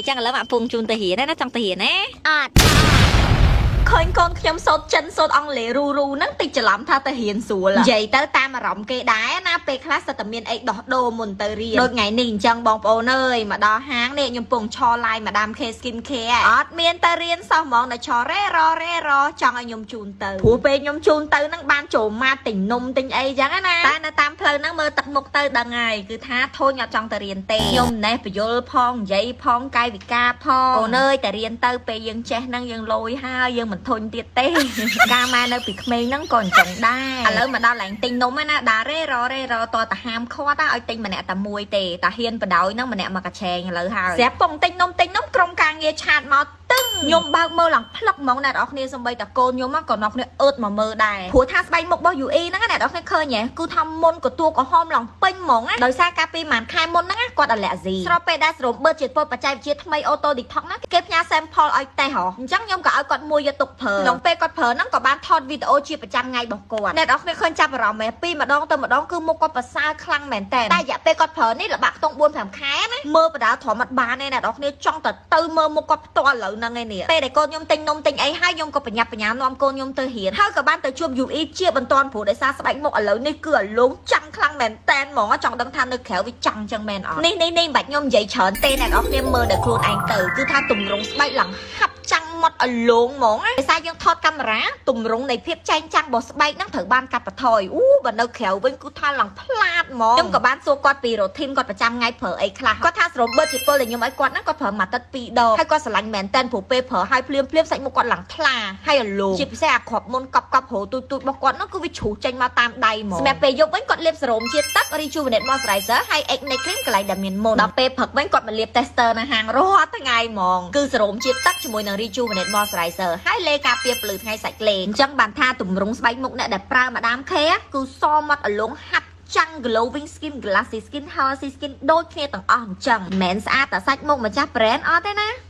จังแล้วมาพุงจูนตะเหียนะจังตะเหียนะឃើញកូនខ្ញុំសូត្រចិនសូត្រអង់គ្លេសរូហ្នឹងតិចច្រឡំថាទៅរៀនស្រួលនិយាយទៅតាមអារម្មណ៍គេដែរណាពេលខ្លះសិតតែមានអីដោះដូរមុនទៅរៀនដូចថ្ងៃនេះអញ្ចឹងបងប្អូនអើយមកដល់ហាងនេះខ្ញុំពងឆឡាយម៉ាដាម K Skin Care អត់មានទៅរៀនសោះហ្មងតែឆរ៉េរចង់ឲ្យខ្ញុំជូនទៅព្រោះពេលខ្ញុំជូនទៅហ្នឹងបានចូលម៉ាទិញនំទិញអីចឹងណាតែនៅតាមផ្លូវហ្នឹងមើលទឹកមុខទៅដឹងហើយគឺថាធូនអត់ចង់ទៅរៀនទេខ្ញុំណេះបញ្យលផងនិយាយផងកាយវិការផងកូនអើយតែរៀនទៅពេលយើងចេះហ្នឹងយើងលយហើយយើងមិនធុញទៀតទេការម៉ែនៅពីក្មេងហ្នឹងក៏អញ្ចឹងដែរឥឡូវមកដល់ឡើងទិញនំណាដារ៉េរតតែហាមខាត់ឲ្យទិញម្នាក់តែមួយទេតាហ៊ានបដ ாய் ហ្នឹងម្នាក់មកកាឆេងឥឡូវហើយស្រាប់ពងទិញនំក្រុមការងារឆាតមកទឹងខ្ញុំបើកមើលឡើងផ្លឹកហ្មងអ្នកនរគ្នាសំបីតាកូនខ្ញុំក៏អ្នកគ្នាអឺតមកមើលដែរព្រោះថាស្បែកមុខរបស់ UE ហ្នឹងអ្នកនរគ្នាឃើញហ៎គឺថាមុនក៏តួក្រហមឡើងពេញហ្មងដោយសារកាលពីប្រហែលខែមុនហ្នឹងគាត់អាឡែស៊ីស្របពេលដែលសរុបបឺតជាពលបច្ចេកវិទ្យាថ្មី Auto Detox ហ្នឹងគេផ្ញើ sample ឲ្យតេស្តហ៎អញ្ចឹងខ្ញុំក៏ឲ្យគាត់មួយយកទុកប្រើក្នុងពេលគាត់ប្រើហ្នឹងក៏បានថតវីដេអូជាប្រចាំថ្ងៃរបស់គាត់អ្នកនរគ្នាឃើញចាប់អារម្មណ៍ពីម្ដងទៅម្ដងគឺមុខគាត់ប្រសើរខ្លាំងមែនតើតែរយៈពេលគាត់ប្រើនេះល្បាក់ខ្ទង់ 4-5 ខែណាមើលបដាធំអត់បានទេអ្នកនរគ្នាចង់ទៅមើលមុខគាត់ផ្ទាល់ឥឡូវហ្នឹងឯនេះពេលដែលកូនខ្ញុំទិញនំទិញអីហើយខ្ញុំក៏បញ្ញាប់បញ្ញានាំកូនខ្ញុំទៅរៀនហើយក៏បានទៅជួប UE ជាបន្តព្រោះដោយសារស្បែកមុខឥឡូវនេះគឺអាឡូងចាំងខ្លាំងមែនតែនហ្មងចង់ដឹងថានៅក្រៅវាចាំងចឹងមែនអត់នេះមិនបាច់ខ្ញុំនិយាយច្រើនទេអ្នកនរគ្នាមើលដល់ខ្លួនឯងទៅគឺថាទម្រង់ស្បែកឡើងហាប់ចាំងមកអាឡូងហ្មងដោយសារយើងថតកាមេរ៉ាទម្រង់នៃភាពចែងចាំងរបស់ស្បែកហ្នឹងត្រូវបានកាត់បន្ថយបើនៅក្រៅវិញគឺថាឡើងផ្លាតហ្មងខ្ញុំក៏បានសួរគាត់ពី routine គាត់ប្រចាំថ្ងៃប្រើអីខ្លះគាត់ថាសរុបបឺតជាពលដែលខ្ញុំឲ្យគាត់ហ្នឹងគាត់ប្រើមួយអាទិត្យ2ដងហើយគាត់ស្រឡាញ់មែនតែនព្រោះពេលប្រើឲ្យភ្លាមសាច់មុខគាត់ឡើងថ្លាហើយអាឡូងជាពិសេសអាគ្រាប់មុនកប់ហូរទូចរបស់គាត់ហ្នឹងគឺវាជ្រុះចេញមកតាមដៃហ្មងសម្រាប់ពេលយប់វិញគាត់លាបសេរ៉ូមជាតិទឹក Rejuvenate Moisturizer ហើយ Acne Cream កន្លែងដែលមានមុនដល់ពេលព្រឹកវិញគាត់មកលាប tester នៅហាងរាល់ថ្ងៃហ្មងគឺសេរ៉ូមជាតិទឹកជាមួយនឹង Rejuvenate Moisturizer ហើយលេការពារភ្លឺថ្ងៃសាច់លេងអញ្ចឹងបានថាទម្រង់ស្បែកមុខអ្នកដែលប្រើម៉ាដាម K គឺសមាត់អាឡូងហាប់ចាំង glowing skin glassy skin healthy skin ដូចគ្នាទាំងអស់អញ្ចឹងមិនមែនស្អាតតែសាច់មុខម្ចាស់ brand អត់ទេណា